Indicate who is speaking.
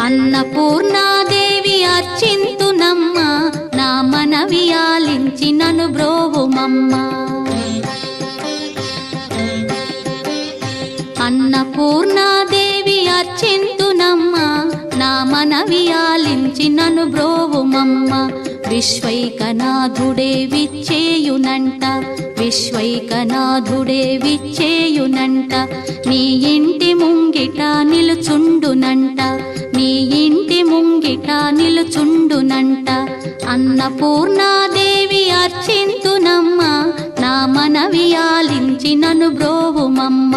Speaker 1: అన్నపూర్ణాదేవి అర్చింతునమ్మ, నా మనవి ఆలించి నను బ్రోవుమమ్మ. అన్నపూర్ణాదేవి అర్చింతునమ్మ, నా మనవి ఆలించి నను బ్రోవుమమ్మ. విశ్వైకనాథుడే విచ్చేయునంట, విశ్వైకనాథుడే విచ్చేయునంట. నీ ఇంటి ముంగిట నిలుచుండునంట, నీ ఇంటి ముంగిట నిలుచుండునంట. అన్నపూర్ణాదేవి అర్చింతునమ్మ, నా మనవి ఆలించి నను బ్రోవుమమ్మ.